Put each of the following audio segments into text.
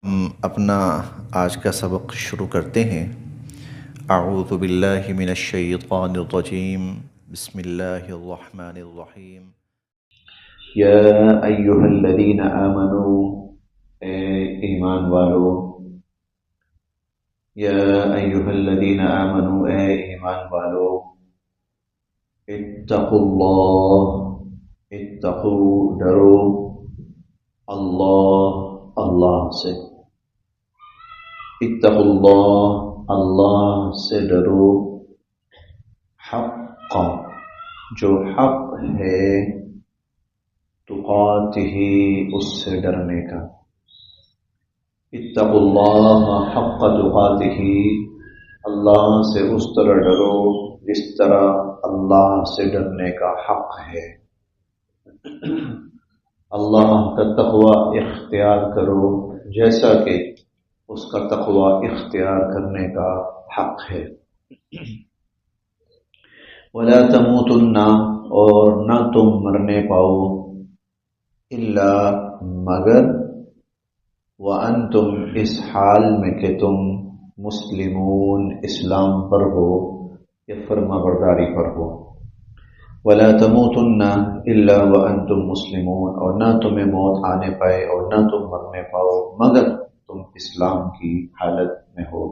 ہم اپنا آج کا سبق شروع کرتے ہیں۔ اعوذ باللہ من الشیطان الرجیم، بسم اللہ الرحمن الرحیم۔ یا ایہا الذین آمنوا، اے ایمان والو، یا ایہا الذین آمنوا، اے ایمان والو، اتقوا اللہ، اتقوا ڈرو، اللہ سے، اتقوا اللہ، اللہ سے ڈرو، حق، جو حق ہے، تقاتہ، اس سے ڈرنے کا، اتقوا اللہ حق تقاتہ، اللہ سے اس طرح ڈرو جس طرح اللہ سے ڈرنے کا حق ہے۔ اللہ کا تقوی اختیار کرو جیسا کہ اس کا تقوی اختیار کرنے کا حق ہے۔ وَلَا تَمُوتُنَّ، اور نہ تم مرنے پاؤ، الا مگر، وَأَنْتُمْ، اس حال میں کہ تم مسلمون، اسلام پر ہو یا فرما برداری پر ہو۔ وَلَا تَمُوتُنَّ إِلَّا وَأَنْتُمْ مُسْلِمُونَ، اور نہ تمہیں موت آنے پائے اور نہ تم مرنے پاؤ مگر تم اسلام کی حالت میں ہو۔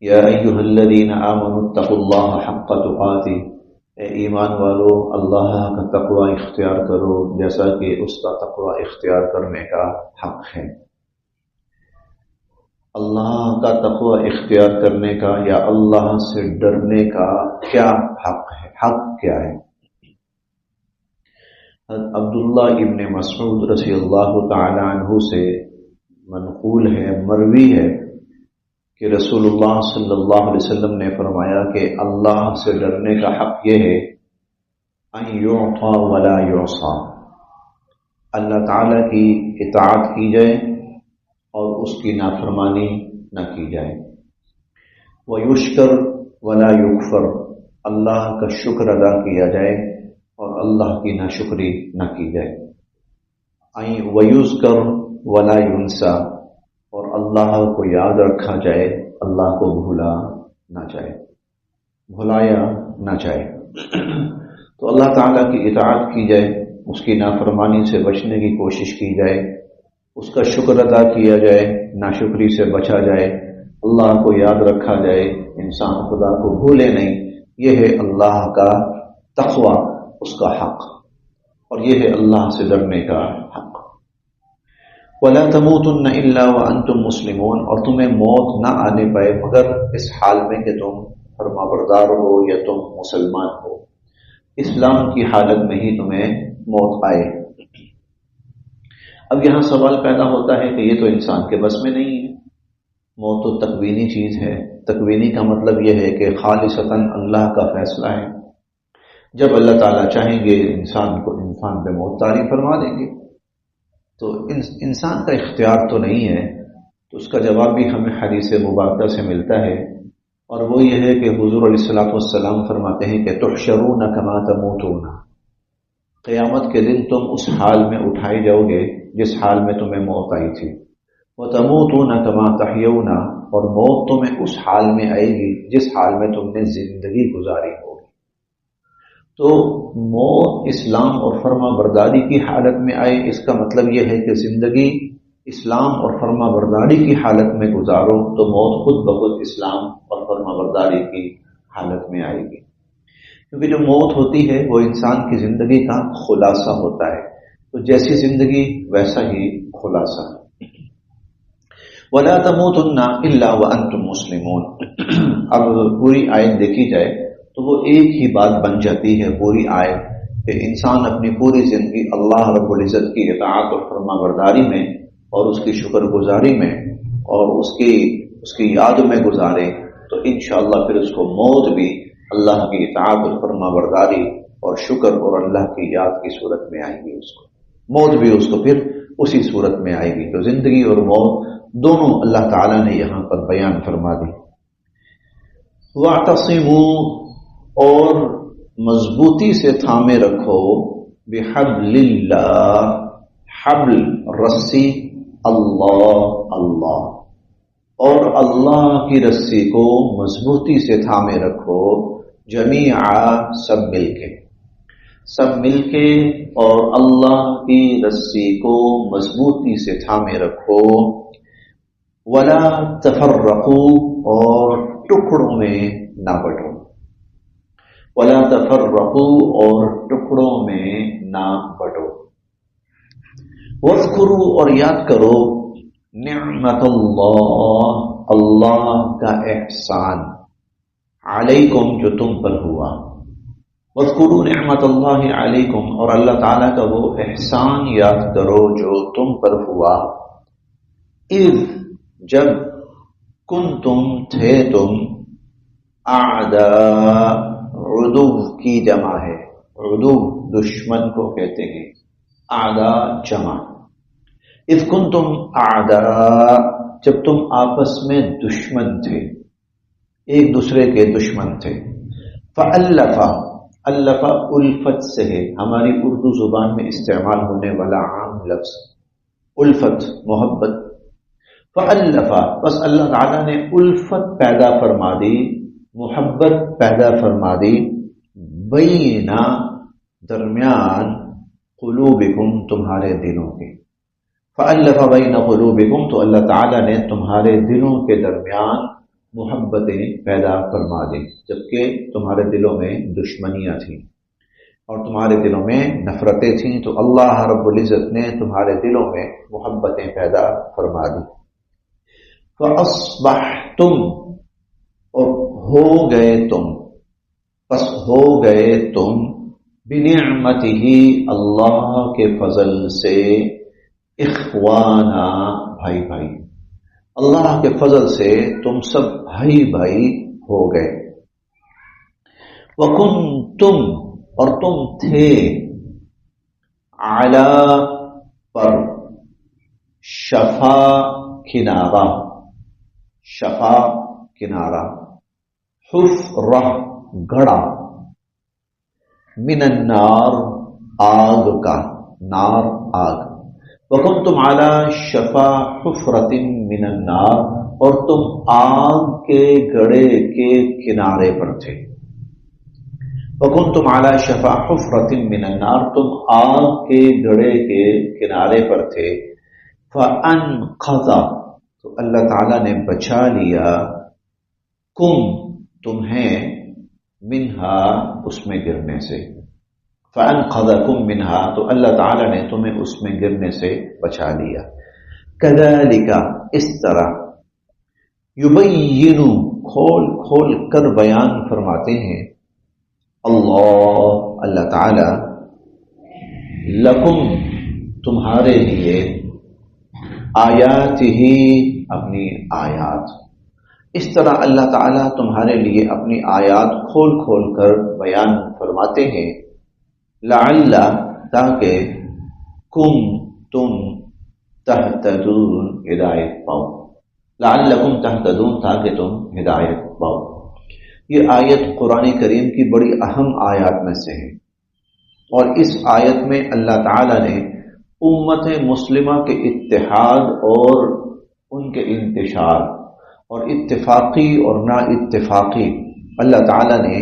یا ایہا الذین آمنوا اتقوا اللہ حق تقاتہ، اے ایمان والو، اللہ کا تقوی اختیار کرو جیسا کہ اس کا تقوی اختیار کرنے کا حق ہے۔ اللہ کا تقوی اختیار کرنے کا یا اللہ سے ڈرنے کا کیا حق ہے؟ حق کیا ہے؟ عبداللہ ابن مسعود رضی اللہ تعالی عنہ سے منقول ہے، مروی ہے کہ رسول اللہ صلی اللہ علیہ وسلم نے فرمایا کہ اللہ سے ڈرنے کا حق یہ ہے، ان یعطى ولا یعصى، اللہ تعالی کی اطاعت کی جائے اور اس کی نافرمانی نہ کی جائے، وَيُشْكَرْ وَلَا يُكْفَرْ، اللہ کا شکر ادا کیا جائے اور اللہ کی ناشکری نہ کی جائے، وَيُذْكَرْ وَلَا يُنْسَى، اور اللہ کو یاد رکھا جائے، اللہ کو بھولا نہ جائے، بھلایا نہ جائے۔ تو اللہ تعالیٰ کی اطاعت کی جائے، اس کی نافرمانی سے بچنے کی کوشش کی جائے، اس کا شکر ادا کیا جائے، ناشکری سے بچا جائے، اللہ کو یاد رکھا جائے، انسان خدا کو بھولے نہیں، یہ ہے اللہ کا تقوی، اس کا حق، اور یہ ہے اللہ سے ڈرنے کا حق۔ وَلَا تَمُوتُنَّ إِلَّا وَأَنْتُمْ مُسْلِمُونَ، اور تمہیں موت نہ آنے پائے مگر اس حال میں کہ تم فرما بردار ہو یا تم مسلمان ہو، اسلام کی حالت میں ہی تمہیں موت آئے۔ اب یہاں سوال پیدا ہوتا ہے کہ یہ تو انسان کے بس میں نہیں ہے، موت تو تکوینی چیز ہے۔ تکوینی کا مطلب یہ ہے کہ خالصتاً اللہ کا فیصلہ ہے، جب اللہ تعالیٰ چاہیں گے انسان پہ موت طاری فرما دیں گے، تو انسان کا اختیار تو نہیں ہے۔ تو اس کا جواب بھی ہمیں حدیث مبارکہ سے ملتا ہے، اور وہ یہ ہے کہ حضور علیہ الصلوۃ والسلام فرماتے ہیں کہ تحشرون کما تموتون، قیامت کے دن تم اس حال میں اٹھائے جاؤ گے جس حال میں تمہیں موت آئی تھی، وَتَمُوتُونَ كَمَا تَحْيَوْنَ، اور موت تمہیں اس حال میں آئے گی جس حال میں تم نے زندگی گزاری ہوگی۔ تو موت اسلام اور فرما برداری کی حالت میں آئے، اس کا مطلب یہ ہے کہ زندگی اسلام اور فرما برداری کی حالت میں گزارو تو موت خود بخود اسلام اور فرما برداری کی حالت میں آئے گی، کیونکہ جو موت ہوتی ہے وہ انسان کی زندگی کا خلاصہ ہوتا ہے، تو جیسی زندگی ویسا ہی خلاصہ ہے۔ وَلَا تَمُوتُنَّ إِلَّا وَأَنْتُمْ مُسْلِمُونَ، اب پوری آیت دیکھی جائے تو وہ ایک ہی بات بن جاتی ہے پوری آیت، کہ انسان اپنی پوری زندگی اللہ رب العزت کی اطاعت اور فرما برداری میں اور اس کی شکر گزاری میں اور اس کی یاد میں گزارے، تو انشاءاللہ پھر اس کو موت بھی اللہ کی اطاعت اور فرما برداری اور شکر اور اللہ کی یاد کی صورت میں آئے گی، اس کو موت بھی اس کو پھر اسی صورت میں آئے گی۔ تو زندگی اور موت دونوں اللہ تعالیٰ نے یہاں پر بیان فرما دی۔ وَاعْتَصِمُوا، اور مضبوطی سے تھامے رکھو، بِحَبْلِ اللَّهِ، حبل رسی، اللہ اللہ، اور اللہ کی رسی کو مضبوطی سے تھامے رکھو، جمیعا سب مل کے اور اللہ کی رسی کو مضبوطی سے تھامے رکھو، ولا تفرقوا، اور ٹکڑوں میں نہ بٹو، ولا تفرقوا، اور ٹکڑوں میں نہ بٹو، واذکروا، اور یاد کرو، نعمت اللہ کا احسان، علیکم، جو تم پر ہوا، واذکروا نعمت اللہ علیکم، اور اللہ تعالیٰ کا وہ احسان یاد کرو جو تم پر ہوا، اذ، جب، کنتم، تھے تم، اعداء، عدو کی جمع ہے، عدو دشمن کو کہتے ہیں، اعداء جمع، اذ کنتم اعداء، جب تم آپس میں دشمن تھے، ایک دوسرے کے دشمن تھے، فألف، الف الفت سے ہے، ہماری اردو زبان میں استعمال ہونے والا عام لفظ الفت، محبت، فألف، بس اللہ تعالیٰ نے الفت پیدا فرما دی، محبت پیدا فرما دی، بینا، درمیان، قلوبکم، تمہارے دلوں کے، فألف بین قلوبکم، تو اللہ تعالیٰ نے تمہارے دلوں کے درمیان محبتیں پیدا فرما دی، جبکہ تمہارے دلوں میں دشمنیاں تھیں اور تمہارے دلوں میں نفرتیں تھیں، تو اللہ رب العزت نے تمہارے دلوں میں محبتیں پیدا فرما دی، فأصبحتم، اور ہو گئے تم، پس ہو گئے تم، بنعمتہ، اللہ کے فضل سے، اخوانا، بھائی بھائی، اللہ کے فضل سے تم سب بھائی بھائی ہو گئے، وکنتم، اور تم تھے، علی، پر، شفا، کنارہ، شفا، کنارہ، حفرہ، گڑھا، من النار، آگ کا، نار، آگ، وکنتم علی شفا حفرۃ من النار، اور تم آگ کے گڑھے کے کنارے پر تھے، وکنتم علی شفا حفرۃ من النار، تم آگ کے گڑھے کے کنارے پر تھے، فانقذ، تو اللہ تعالیٰ نے بچا لیا، کم، تمہیں، منہا، اس میں گرنے سے، فانقذکم منہا، تو اللہ تعالیٰ نے تمہیں اس میں گرنے سے بچا لیا، کذالک، اس طرح، یبین، کھول کھول کر بیان فرماتے ہیں، اللہ تعالی، لکم، تمہارے لیے، آیاتہ، اپنی آیات، اس طرح اللہ تعالیٰ تمہارے لیے اپنی آیات کھول کھول کر بیان فرماتے ہیں، لعل، تاکہ، کم، تم، تہتدون، ہدایت پاؤ، لعلکم تہتدون، تاکہ تم ہدایت پاؤ۔ یہ آیت قرآن کریم کی بڑی اہم آیات میں سے ہے، اور اس آیت میں اللہ تعالیٰ نے امت مسلمہ کے اتحاد اور ان کے انتشار اور اتفاقی اور نا اتفاقی، اللہ تعالیٰ نے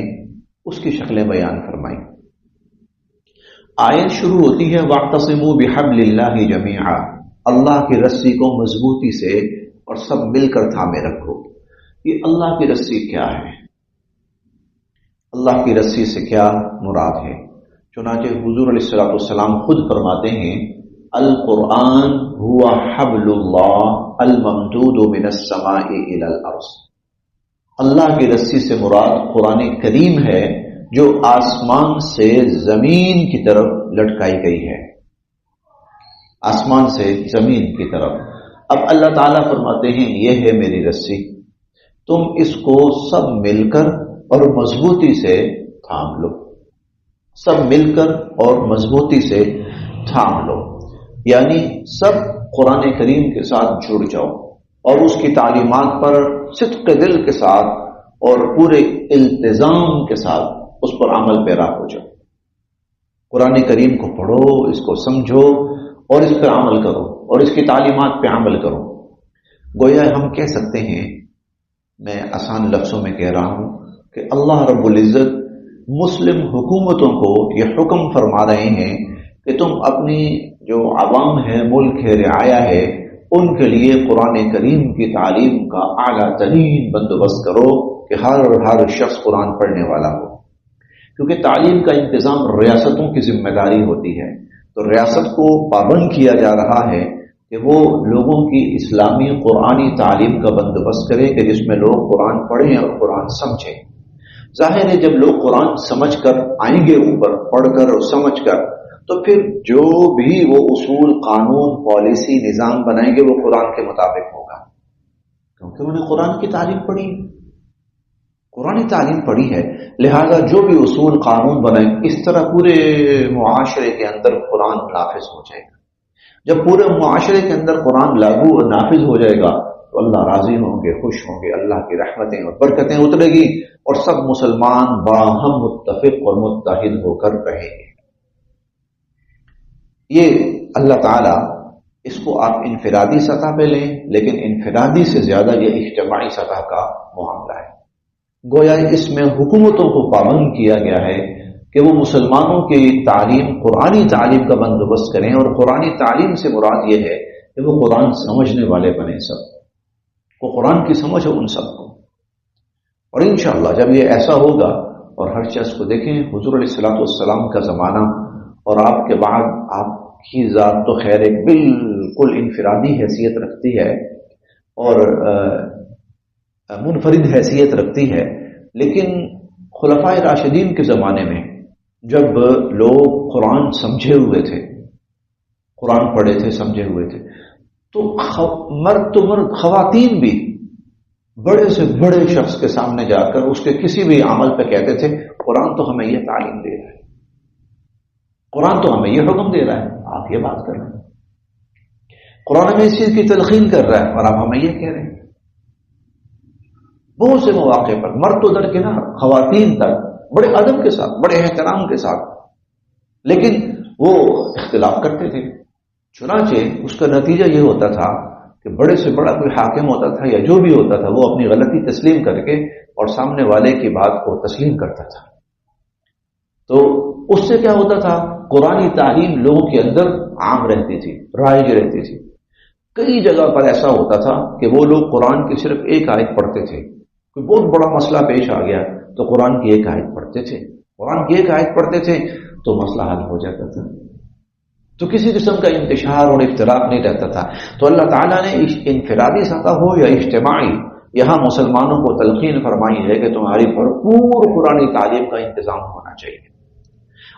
اس کی شکلیں بیان فرمائی۔ آیت شروع ہوتی ہے، وَاعْتَصِمُوا بِحَبْلِ اللَّهِ جَمِيعًا، اللہ کی رسی کو مضبوطی سے اور سب مل کر تھامے رکھو۔ یہ اللہ کی رسی کیا ہے؟ اللہ کی رسی سے کیا مراد ہے؟ چنانچہ حضور علیہ السلام خود فرماتے ہیں، القرآن هو حبل اللہ الممدود من السماء الى الارض، اللہ کی رسی سے مراد قرآن کریم ہے جو آسمان سے زمین کی طرف لٹکائی گئی ہے، آسمان سے زمین کی طرف۔ اب اللہ تعالیٰ فرماتے ہیں، یہ ہے میری رسی، تم اس کو سب مل کر اور مضبوطی سے تھام لو، سب مل کر اور مضبوطی سے تھام لو، یعنی سب قرآن کریم کے ساتھ جڑ جاؤ اور اس کی تعلیمات پر صدق دل کے ساتھ اور پورے التزام کے ساتھ اس پر عمل پیرا ہو جاؤ۔ قرآن کریم کو پڑھو، اس کو سمجھو اور اس پر عمل کرو، اور اس کی تعلیمات پہ عمل کرو۔ گویا ہم کہہ سکتے ہیں، میں آسان لفظوں میں کہہ رہا ہوں کہ اللہ رب العزت مسلم حکومتوں کو یہ حکم فرما رہے ہیں کہ تم اپنی جو عوام ہے، ملک ہے، رعایا ہے، ان کے لیے قرآن کریم کی تعلیم کا اعلیٰ ترین بندوبست کرو کہ ہر شخص قرآن پڑھنے والا ہو، کیونکہ تعلیم کا انتظام ریاستوں کی ذمہ داری ہوتی ہے۔ تو ریاست کو پابند کیا جا رہا ہے کہ وہ لوگوں کی اسلامی قرآنی تعلیم کا بندوبست کرے کہ جس میں لوگ قرآن پڑھیں اور قرآن سمجھیں۔ ظاہر ہے جب لوگ قرآن سمجھ کر آئیں گے اوپر، پڑھ کر اور سمجھ کر، تو پھر جو بھی وہ اصول، قانون، پالیسی، نظام بنائیں گے وہ قرآن کے مطابق ہوگا، کیونکہ انہوں نے قرآن کی تعلیم پڑھی، قرآن تعلیم پڑھی ہے۔ لہذا جو بھی اصول، قانون بنائیں، اس طرح پورے معاشرے کے اندر قرآن نافذ ہو جائے گا۔ جب پورے معاشرے کے اندر قرآن لاگو اور نافذ ہو جائے گا تو اللہ راضی ہوں گے، خوش ہوں گے، اللہ کی رحمتیں اور برکتیں اترے گی، اور سب مسلمان باہم متفق اور متحد ہو کر رہیں گے۔ یہ اللہ تعالیٰ، اس کو آپ انفرادی سطح پہ لیں، لیکن انفرادی سے زیادہ یہ اجتماعی سطح کا معاملہ ہے۔ گویا اس میں حکومتوں کو پابند کیا گیا ہے کہ وہ مسلمانوں کی تعلیم، قرآنی تعلیم کا بندوبست کریں، اور قرآنی تعلیم سے مراد یہ ہے کہ وہ قرآن سمجھنے والے بنیں، سب کو قرآن کی سمجھ ہو ان سب کو۔ اور انشاءاللہ جب یہ ایسا ہوگا، اور ہر شخص کو دیکھیں، حضور علیہ الصلوۃ والسلام کا زمانہ اور آپ کے بعد آپ کی ذات تو خیر ایک بالکل انفرادی حیثیت رکھتی ہے اور منفرد حیثیت رکھتی ہے، لیکن خلفائے راشدین کے زمانے میں جب لوگ قرآن سمجھے ہوئے تھے، قرآن پڑھے تھے، سمجھے ہوئے تھے، تو مرد خواتین بھی بڑے سے بڑے شخص کے سامنے جا کر اس کے کسی بھی عمل پہ کہتے تھے قرآن تو ہمیں یہ تعلیم دے رہا ہے، قرآن تو ہمیں یہ حکم دے رہا ہے، آپ یہ بات کر رہے ہیں، قرآن ہمیں اس چیز کی تلقین کر رہا ہے اور آپ ہمیں یہ کہہ رہے ہیں۔ بہت سے مواقع پر مرد تو درکنار، خواتین تک بڑے ادب کے ساتھ، بڑے احترام کے ساتھ، لیکن وہ اختلاف کرتے تھے۔ چنانچہ اس کا نتیجہ یہ ہوتا تھا کہ بڑے سے بڑا کوئی حاکم ہوتا تھا یا جو بھی ہوتا تھا، وہ اپنی غلطی تسلیم کر کے اور سامنے والے کی بات کو تسلیم کرتا تھا۔ تو اس سے کیا ہوتا تھا، قرآنی تعلیم لوگوں کے اندر عام رہتی تھی، رائج رہتی تھی۔ کئی جگہ پر ایسا ہوتا تھا کہ وہ لوگ قرآن کی صرف ایک آیت پڑھتے تھے، کوئی بہت بڑا مسئلہ پیش آ گیا تو قرآن کی ایک آیت پڑھتے تھے، قرآن کی ایک آیت پڑھتے تھے تو مسئلہ حل ہو جاتا تھا، تو کسی قسم کا انتشار اور اختلاف نہیں رہتا تھا۔ تو اللہ تعالیٰ نے انفرادی سطح ہو یا اجتماعی، یہاں مسلمانوں کو تلقین فرمائی ہے کہ تمہاری بھرپور قرآنی تعلیم کا انتظام ہونا چاہیے،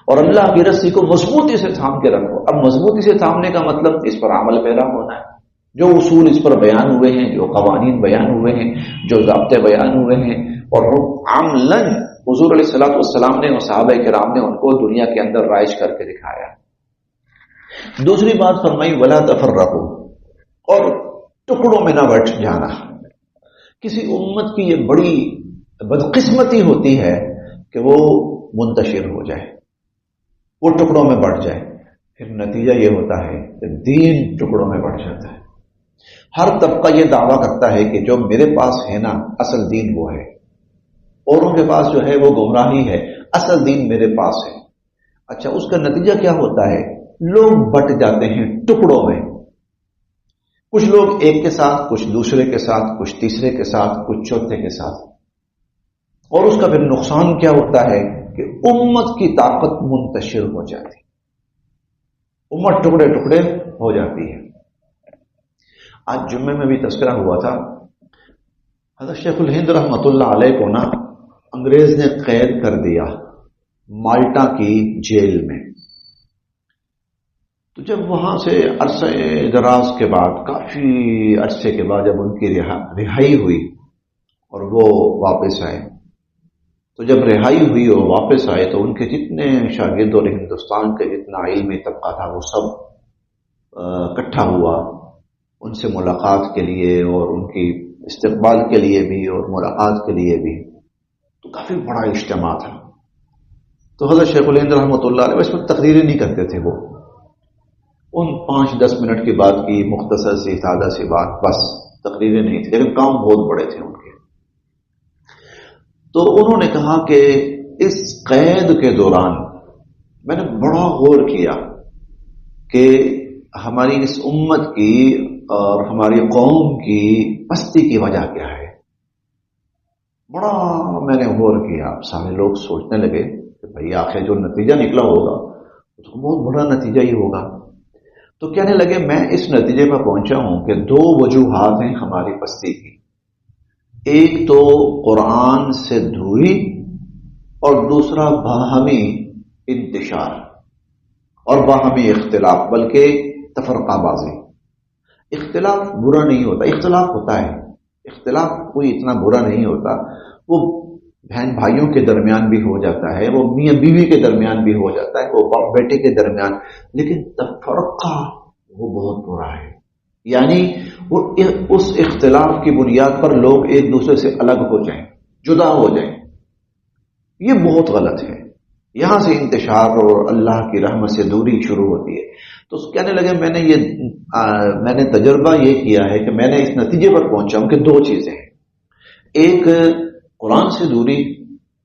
اور اللہ کی رسی کو مضبوطی سے تھام کے رکھو۔ اب مضبوطی سے تھامنے کا مطلب اس پر عمل پیرا ہونا ہے، جو اصول اس پر بیان ہوئے ہیں، جو قوانین بیان ہوئے ہیں، جو ضابطے بیان ہوئے ہیں، اور عملاً حضور علیہ الصلوۃ والسلام نے اور صحابہ کرام نے ان کو دنیا کے اندر رائج کر کے دکھایا۔ دوسری بات فرمائی ولا تفرقوا، اور ٹکڑوں میں نہ بٹ جانا۔ کسی امت کی یہ بڑی بدقسمتی ہوتی ہے کہ وہ منتشر ہو جائے، وہ ٹکڑوں میں بٹ جائے، پھر نتیجہ یہ ہوتا ہے کہ دین ٹکڑوں میں بٹ جاتا ہے۔ ہر طبقہ یہ دعویٰ کرتا ہے کہ جو میرے پاس ہے نا اصل دین وہ ہے، اوروں کے پاس جو ہے وہ گمراہی ہے، اصل دین میرے پاس ہے۔ اچھا، اس کا نتیجہ کیا ہوتا ہے، لوگ بٹ جاتے ہیں ٹکڑوں میں، کچھ لوگ ایک کے ساتھ، کچھ دوسرے کے ساتھ، کچھ تیسرے کے ساتھ، کچھ چوتھے کے ساتھ، اور اس کا پھر نقصان کیا ہوتا ہے کہ امت کی طاقت منتشر ہو جاتی، امت ٹکڑے ٹکڑے ہو جاتی ہے۔ آج جمعے میں بھی تذکرہ ہوا تھا، حضرت شیخ الہند رحمۃ اللہ علیہ کو نا انگریز نے قید کر دیا مالٹا کی جیل میں۔ تو جب وہاں سے عرصہ دراز کے بعد، کافی عرصے کے بعد جب ان کی رہائی ہوئی اور وہ واپس آئے، تو جب رہائی ہوئی اور واپس آئے تو ان کے جتنے شاگرد اور ہندوستان کے جتنا علمی طبقہ تھا وہ سب اکٹھا ہوا ان سے ملاقات کے لیے، اور ان کی استقبال کے لیے بھی اور ملاقات کے لیے بھی۔ تو کافی بڑا اجتماع تھا۔ تو حضرت شیخ الہند رحمۃ اللہ علیہ اس میں تقریریں نہیں کرتے تھے، وہ ان 5-10 منٹ کی بات کی، مختصر سی سادہ سی بات، بس تقریریں نہیں تھی، لیکن کام بہت بڑے تھے ان کے۔ تو انہوں نے کہا کہ اس قید کے دوران میں نے بڑا غور کیا کہ ہماری اس امت کی اور ہماری قوم کی پستی کی وجہ کیا ہے۔ بڑا میں نے غور کیا۔ سارے لوگ سوچنے لگے کہ بھئی آخر جو نتیجہ نکلا ہوگا تو بہت بڑا نتیجہ ہی ہوگا۔ تو کہنے لگے میں اس نتیجے پر پہنچا ہوں کہ 2 وجوہات ہیں ہماری پستی کی، ایک تو قرآن سے دوری اور دوسرا باہمی انتشار اور باہمی اختلاف، بلکہ تفرقہ بازی۔ اختلاف برا نہیں ہوتا، اختلاف ہوتا ہے، اختلاف کوئی اتنا برا نہیں ہوتا، وہ بہن بھائیوں کے درمیان بھی ہو جاتا ہے، وہ میاں بیوی کے درمیان بھی ہو جاتا ہے، وہ باپ بیٹے کے درمیان، لیکن تفرقہ وہ بہت برا ہے۔ یعنی وہ اس اختلاف کی بنیاد پر لوگ ایک دوسرے سے الگ ہو جائیں، جدا ہو جائیں، یہ بہت غلط ہے۔ یہاں سے انتشار اور اللہ کی رحمت سے دوری شروع ہوتی ہے۔ تو کہنے لگے میں نے تجربہ یہ کیا ہے کہ میں نے اس نتیجے پر پہنچا ہوں کہ 2 چیزیں ہیں، ایک قرآن سے دوری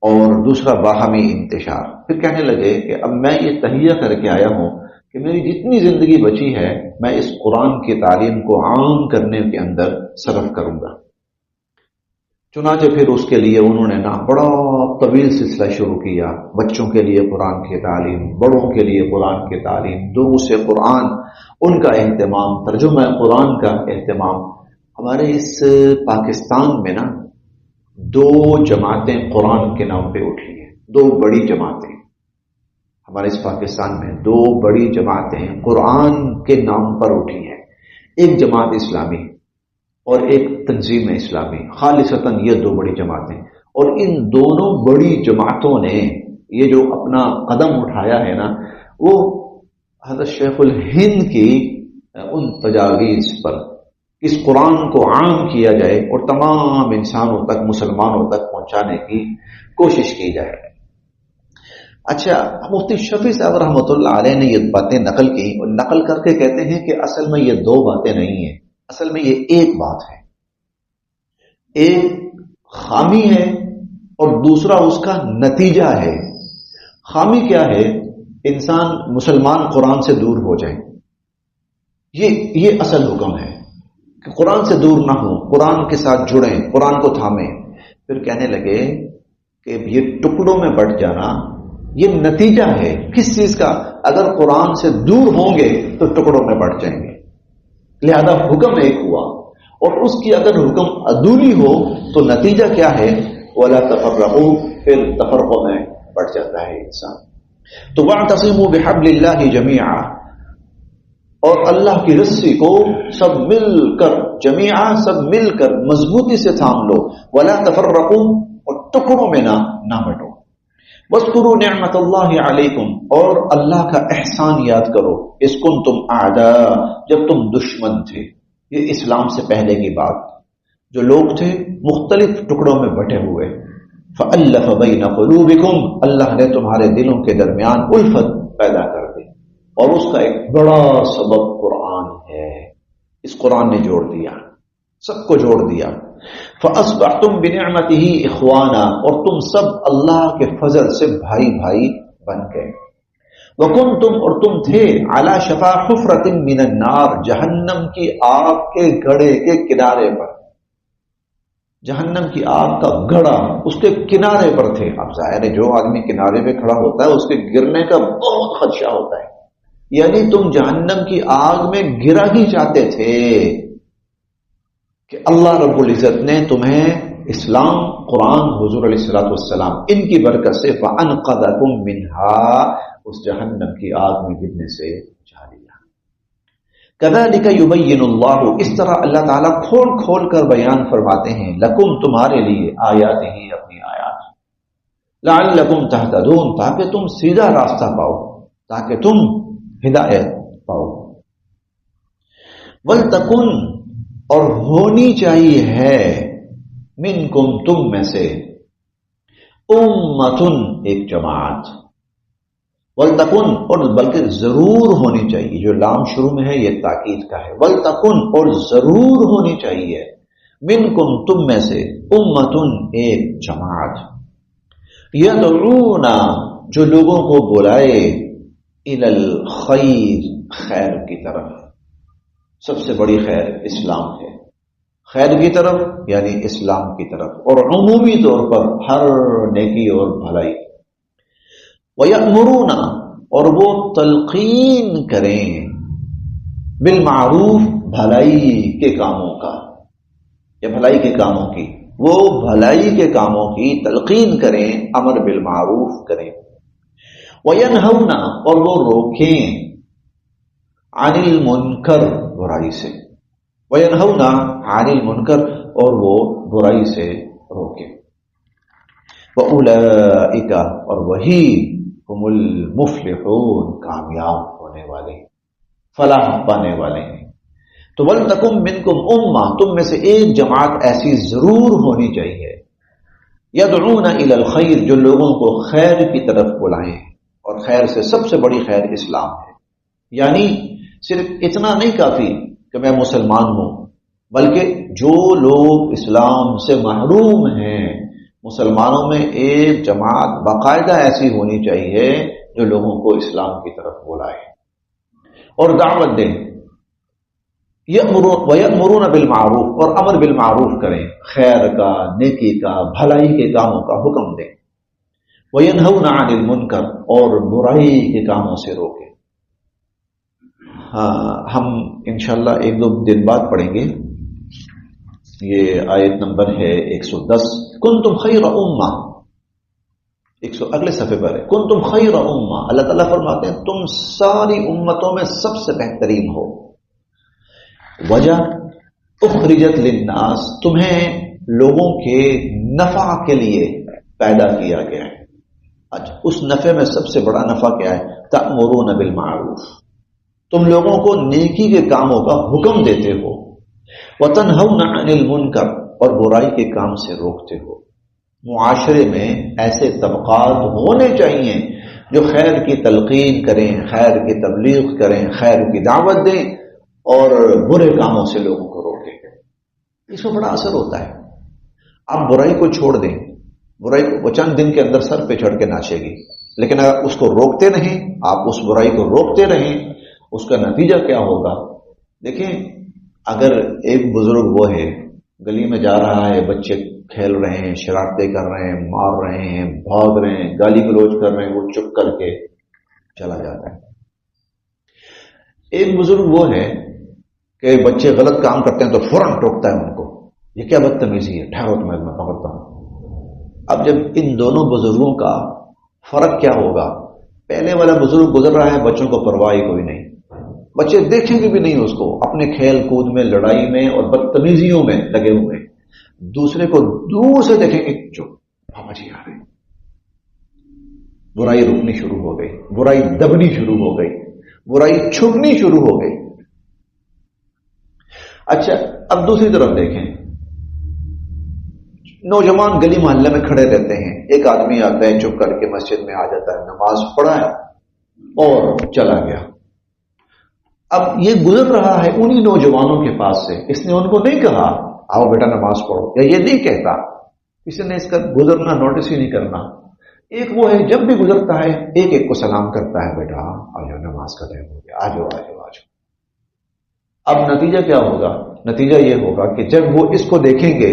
اور دوسرا باہمی انتشار۔ پھر کہنے لگے کہ اب میں یہ تہیہ کر کے آیا ہوں کہ میری جتنی زندگی بچی ہے میں اس قرآن کی تعلیم کو عام کرنے کے اندر صرف کروں گا۔ چنانچہ پھر اس کے لیے انہوں نے بڑا طویل سلسلہ شروع کیا، بچوں کے لیے قرآن کی تعلیم، بڑوں کے لیے قرآن کی تعلیم، دروس قرآن ان کا اہتمام، ترجمہ قرآن کا اہتمام۔ ہمارے اس پاکستان میں 2 جماعتیں قرآن کے نام پہ اٹھی ہیں، 2 بڑی جماعتیں ہمارے اس پاکستان میں، 2 بڑی جماعتیں قرآن کے نام پر اٹھی ہیں، ایک جماعت اسلامی اور ایک تنظیم اسلامی، خالصتاً یہ 2 بڑی جماعتیں۔ اور ان دونوں بڑی جماعتوں نے یہ جو اپنا قدم اٹھایا ہے وہ حضرت شیخ الہند کی ان تجاویز پر، اس قرآن کو عام کیا جائے اور تمام انسانوں تک، مسلمانوں تک پہنچانے کی کوشش کی جائے۔ اچھا، مفتی شفیع صاحب رحمۃ اللہ علیہ نے یہ باتیں نقل کی اور نقل کر کے کہتے ہیں کہ اصل میں یہ 2 باتیں نہیں ہیں، اصل میں یہ ایک بات ہے، ایک خامی ہے اور دوسرا اس کا نتیجہ ہے۔ خامی کیا ہے؟ انسان مسلمان قرآن سے دور ہو جائیں، یہ اصل حکم ہے کہ قرآن سے دور نہ ہوں، قرآن کے ساتھ جڑیں، قرآن کو تھامیں۔ پھر کہنے لگے کہ یہ ٹکڑوں میں بٹ جانا یہ نتیجہ ہے کس چیز کا؟ اگر قرآن سے دور ہوں گے تو ٹکڑوں میں بٹ جائیں گے، لہذا حکم ایک ہوا، اور اس کی اگر حکم ادھوری ہو تو نتیجہ کیا ہے؟ وَلَا تَفَرَّقُوا، پھر تفرقوں میں بٹ جاتا ہے انسان۔ تو وَاعْتَصِمُوا بِحَبْلِ اللَّهِ جَمِيعًا، اور اللہ کی رسی کو سب مل کر، جمیعا سب مل کر مضبوطی سے تھام لو، وَلَا تَفَرَّقُوا، اور ٹکڑوں میں نہ بٹو۔ وَاذْكُرُوا نِعْمَةَ اللَّهِ عَلَيْكُمْ، اور اللہ کا احسان یاد کرو، اذ كُنتُمْ أَعْدَاء، جب تم دشمن تھے۔ یہ اسلام سے پہلے کی بات، جو لوگ تھے مختلف ٹکڑوں میں بٹے ہوئے، فَأَلَّفَ بَيْنَ قُلُوبِكُمْ، اللہ نے تمہارے دلوں کے درمیان الفت پیدا کر دی، اور اس کا ایک بڑا سبب قرآن ہے۔ اس قرآن نے جوڑ دیا، سب کو جوڑ دیا۔ فَأَصْبَحْتُمْ بِنِعْمَتِهِ إِخْوَانًا، اور تم سب اللہ کے فضل سے بھائی بھائی بن گئے۔ وَكُنْتُمْ، اور تم تھے، عَلَى شَفَا حُفْرَةٍ مِّنَ النَّارِ، جہنم کی آگ کے گڑھے کے کنارے پر، جہنم کی آگ کا گڑھا اس کے کنارے پر تھے۔ اب ظاہر ہے جو آدمی کنارے پہ کھڑا ہوتا ہے اس کے گرنے کا بہت خدشہ ہوتا ہے، یعنی تم جہنم کی آگ میں گرا ہی چاہتے تھے کہ اللہ رب العزت نے تمہیں اسلام، قرآن، حضور علیہ الصلوۃ والسلام ان کی برکت سے فَأَنْقَذَكُم مِّنْهَا، اس جہنم کی آگ میں گرنے سے بچا لیا۔ كَذَلِكَ يُبَيِّنُ اللَّهُ، اس طرح اللہ تعالیٰ کھول کھول کر بیان فرماتے ہیں، لَكُمْ، تمہارے لیے، آیاتہ، اپنی آیات، لَعَلَّكُمْ تَهْتَدُونَ، تاکہ تم سیدھا راستہ پاؤ، تاکہ تم ہدایت پاؤ۔ وَلْتَكُنْ، اور ہونی چاہیے ہے، منکم، تم میں سے، امتن، ایک جماعت، ولتکن، اور بلکہ ضرور ہونی چاہیے، جو لام شروع میں ہے یہ تاکید کا ہے، ولتکن اور ضرور ہونی چاہیے، منکم تم میں سے، امتن ایک جماعت، یدعون جو لوگوں کو بلائے، الی الخیر خیر کی طرف، سب سے بڑی خیر اسلام ہے، خیر کی طرف یعنی اسلام کی طرف، اور عمومی طور پر ہر نیکی اور بھلائی، وَيَأْمُرُونَ اور وہ تلقین کریں، بالمعروف بھلائی کے کاموں کا، یا بھلائی کے کاموں کی، وہ بھلائی کے کاموں کی تلقین کریں، امر بالمعروف کریں، وَيَنْهَوْنَ اور وہ روکیں، عن المنکر برائی سے، وَيَنْهَوْنَ عن المنکر اور وہ برائی سے روکیں، وَأُولَئِكَ اور وہی ہم المفلحون کامیاب ہونے والے، فلاح پانے والے ہیں۔ تو وَلْتَكُن مِّنكُمْ أُمَّةٌ تم میں سے ایک جماعت ایسی ضرور ہونی چاہیے، یدعون الی الخیر جو لوگوں کو خیر کی طرف بلائیں، اور خیر سے سب سے بڑی خیر اسلام ہے، یعنی صرف اتنا نہیں کافی کہ میں مسلمان ہوں، بلکہ جو لوگ اسلام سے محروم ہیں، مسلمانوں میں ایک جماعت باقاعدہ ایسی ہونی چاہیے جو لوگوں کو اسلام کی طرف بلائے اور دعوت دیں، وَيَأْمُرُونَ بِالْمَعْرُوف اور امر بالمعروف کریں، خیر کا، نیکی کا، بھلائی کے کاموں کا حکم دیں، وَيَنْهَوْنَ عَنِ الْمُنْكَرِ اور برائی کے کاموں سے روکیں۔ ہاں، ہم انشاءاللہ ایک دو دن بعد پڑھیں گے، یہ آیت نمبر ہے 110، کنتم خیر امہ، اگلے صفحے پر ہے، کنتم خیر امہ، اللہ تعالیٰ فرماتے ہیں تم ساری امتوں میں سب سے بہترین ہو، وجہ اخرجت للناس تمہیں لوگوں کے نفع کے لیے پیدا کیا گیا ہے۔ اچھا، اس نفع میں سب سے بڑا نفع کیا ہے؟ تأمرون بالمعروف، تم لوگوں کو نیکی کے کاموں کا حکم دیتے ہو، وتنہون عن المنکر اور برائی کے کام سے روکتے ہو۔ معاشرے میں ایسے طبقات ہونے چاہیے جو خیر کی تلقین کریں، خیر کی تبلیغ کریں، خیر کی دعوت دیں اور برے کاموں سے لوگوں کو روکیں۔ اس میں بڑا اثر ہوتا ہے۔ آپ برائی کو چھوڑ دیں، برائی کو وہ چند دن کے اندر سر پہ چڑھ کے ناچے گی، لیکن اگر اس کو روکتے نہیں، آپ اس برائی کو روکتے رہیں، اس کا نتیجہ کیا ہوگا؟ دیکھیں، اگر ایک بزرگ وہ ہے، گلی میں جا رہا ہے، بچے کھیل رہے ہیں، شرارتیں کر رہے ہیں، مار رہے ہیں، بھاگ رہے ہیں، گالی گلوچ کر رہے ہیں، وہ چپ کر کے چلا جاتا ہے۔ ایک بزرگ وہ ہے کہ بچے غلط کام کرتے ہیں تو فوراً ٹوکتا ہے ان کو، یہ کیا بدتمیزی ہے، ٹھہرو تمہیں میں پکڑتا ہوں۔ اب جب ان دونوں بزرگوں کا فرق کیا ہوگا؟ پہلے والا بزرگ گزر رہا ہے، بچوں کو پرواہ کوئی نہیں، بچے دیکھیں گے بھی نہیں اس کو، اپنے کھیل کود میں، لڑائی میں اور بدتمیزیوں میں لگے ہوئے، دوسرے کو دور سے دیکھیں گے، جو بابا جی آ رہے، برائی رکنی شروع ہو گئی، برائی دبنی شروع ہو گئی، برائی چھپنی شروع ہو گئی۔ اچھا، اب دوسری طرف دیکھیں، نوجوان گلی محلے میں کھڑے رہتے ہیں، ایک آدمی آتا ہے، چپ کر کے مسجد میں آ جاتا ہے، نماز پڑھا ہے اور چلا گیا۔ اب یہ گزر رہا ہے انہی نوجوانوں کے پاس سے، اس نے ان کو نہیں کہا آؤ بیٹا نماز پڑھو، یا یہ نہیں کہتا، کسی نے اس کا گزرنا نوٹس ہی نہیں کرنا۔ ایک وہ ہے جب بھی گزرتا ہے ایک ایک کو سلام کرتا ہے، بیٹا آ جاؤ نماز کا ٹائم ہو گیا، آ جاؤ آ جاؤ آ جاؤ۔ اب نتیجہ کیا ہوگا؟ نتیجہ یہ ہوگا کہ جب وہ اس کو دیکھیں گے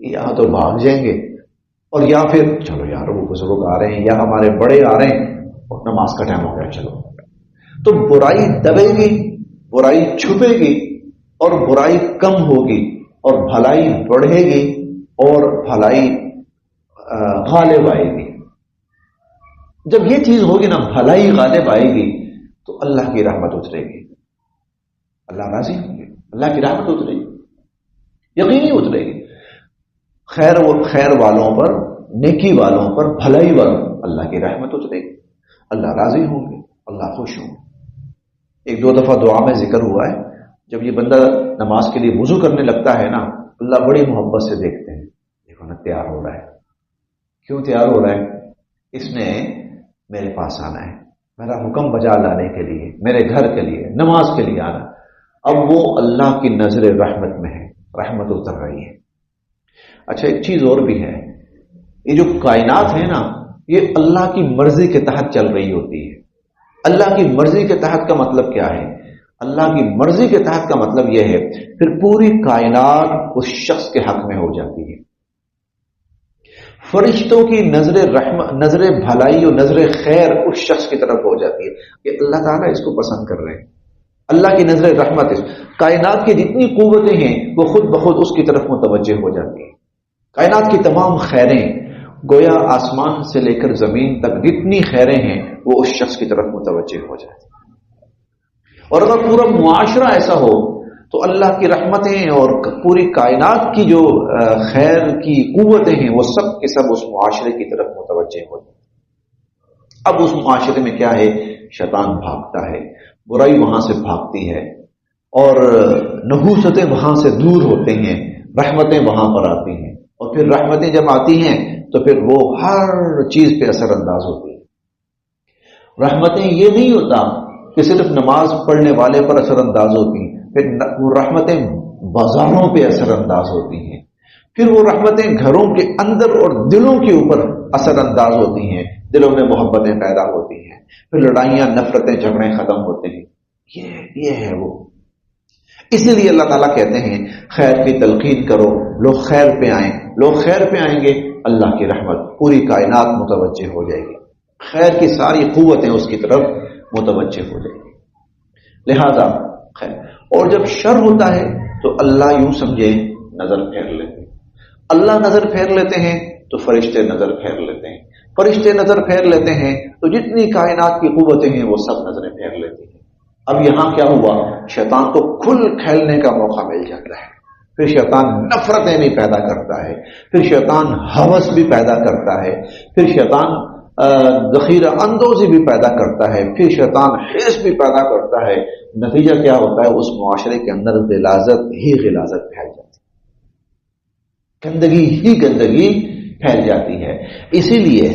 یا تو بھاگ جائیں گے، اور یا پھر چلو یار وہ بزرگ آ رہے ہیں یا ہمارے بڑے آ رہے ہیں اور نماز کا ٹائم ہو گیا چلو۔ تو برائی دبے گی، برائی چھپے گی اور برائی کم ہوگی اور بھلائی بڑھے گی اور بھلائی غالب آئے گی۔ جب یہ چیز ہوگی نا، بھلائی غالب آئے گی، تو اللہ کی رحمت اترے گی، اللہ راضی ہوں گے، اللہ کی رحمت اترے گی، یقینی اترے گی۔ خیر والوں پر، نیکی والوں پر، بھلائی والوں پر اللہ کی رحمت اترے گی، اللہ راضی ہوں گے، اللہ خوش ہوں گے۔ ایک دو دفعہ دعا میں ذکر ہوا ہے، جب یہ بندہ نماز کے لیے وضو کرنے لگتا ہے نا، اللہ بڑی محبت سے دیکھتے ہیں، دیکھو نا تیار ہو رہا ہے۔ کیوں تیار ہو رہا ہے؟ اس نے میرے پاس آنا ہے، میرا حکم بجا لانے کے لیے، میرے گھر کے لیے، نماز کے لیے آنا. اب وہ اللہ کی نظر رحمت میں ہے، رحمت اتر رہی ہے. اچھا ایک چیز اور بھی ہے، یہ جو کائنات ہے نا، یہ اللہ کی مرضی کے تحت چل رہی ہوتی ہے. اللہ کی مرضی کے تحت کا مطلب کیا ہے؟ اللہ کی مرضی کے تحت کا مطلب یہ ہے پھر پوری کائنات اس شخص کے حق میں ہو جاتی ہے. فرشتوں کی نظر رحمت، نظر بھلائی اور نظر خیر اس شخص کی طرف ہو جاتی ہے کہ اللہ تعالیٰ اس کو پسند کر رہے ہیں. اللہ کی نظر رحمت، کائنات کی جتنی قوتیں ہیں وہ خود بخود اس کی طرف متوجہ ہو جاتی ہیں. کائنات کی تمام خیریں، گویا آسمان سے لے کر زمین تک جتنی خیریں ہیں وہ اس شخص کی طرف متوجہ ہو جاتی ہیں. اور اگر پورا معاشرہ ایسا ہو تو اللہ کی رحمتیں اور پوری کائنات کی جو خیر کی قوتیں ہیں وہ سب کے سب اس معاشرے کی طرف متوجہ ہو جاتی ہیں. اب اس معاشرے میں کیا ہے؟ شیطان بھاگتا ہے، برائی وہاں سے بھاگتی ہے، اور نحوستیں وہاں سے دور ہوتے ہیں، رحمتیں وہاں پر آتی ہیں. اور پھر رحمتیں جب آتی ہیں تو پھر وہ ہر چیز پہ اثر انداز ہوتی ہیں. رحمتیں یہ نہیں ہوتا کہ صرف نماز پڑھنے والے پر اثر انداز ہوتی ہیں، پھر وہ رحمتیں بازاروں پہ اثر انداز ہوتی ہیں، پھر وہ رحمتیں گھروں کے اندر اور دلوں کے اوپر اثر انداز ہوتی ہیں، دلوں میں محبتیں پیدا ہوتی ہیں، پھر لڑائیاں، نفرتیں، جھگڑے ختم ہوتے ہیں. یہ ہے وہ. اسی لیے اللہ تعالیٰ کہتے ہیں خیر کی تلقین کرو، لوگ خیر پہ آئیں. لوگ خیر پہ آئیں گے، اللہ کی رحمت، پوری کائنات متوجہ ہو جائے گی، خیر کی ساری قوتیں اس کی طرف متوجہ ہو جائے گی. لہذا خیر. اور جب شر ہوتا ہے تو اللہ یوں سمجھے نظر پھیر لیتے ہیں. اللہ نظر پھیر لیتے ہیں تو فرشتے نظر پھیر لیتے ہیں، فرشتے نظر پھیر لیتے ہیں تو جتنی کائنات کی قوتیں ہیں وہ سب نظریں پھیر لیتی ہیں. اب یہاں کیا ہوا؟ شیطان کو کھل کھیلنے کا موقع مل جاتا ہے. پھر شیطان نفرتیں بھی پیدا کرتا ہے، پھر شیطان ہوس بھی پیدا کرتا ہے، پھر شیطان ذخیرہ اندوزی بھی پیدا کرتا ہے، پھر شیطان حرص بھی پیدا کرتا ہے. نتیجہ کیا ہوتا ہے؟ اس معاشرے کے اندر غلاظت ہی غلاظت پھیل جاتی ہے، گندگی ہی گندگی پھیل جاتی ہے. اسی لیے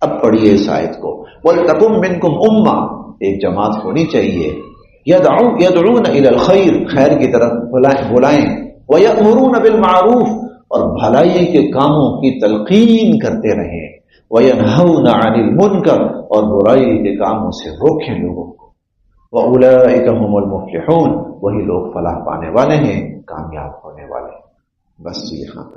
اب پڑھیے اس آیت کو، وَلْتَكُن مِّنكُمْ أُمَّةٌ، ایک جماعت ہونی چاہیے، يَدْعُونَ إِلَى الْخَيْرِ، خیر کی طرف بلائیں، وَيَأْمُرُونَ بِالْمَعْرُوفِ، اور بھلائی کے کاموں کی تلقین کرتے رہیں، وَيَنْهَوْنَ عَنِ الْمُنْكَرِ، اور برائی کے کاموں سے روکیں لوگوں کو. وَأُولَئِكَ هُمُ الْمُفْلِحُونَ، وہی لوگ فلاح پانے والے ہیں، کامیاب ہونے والے ہیں. بس یہاں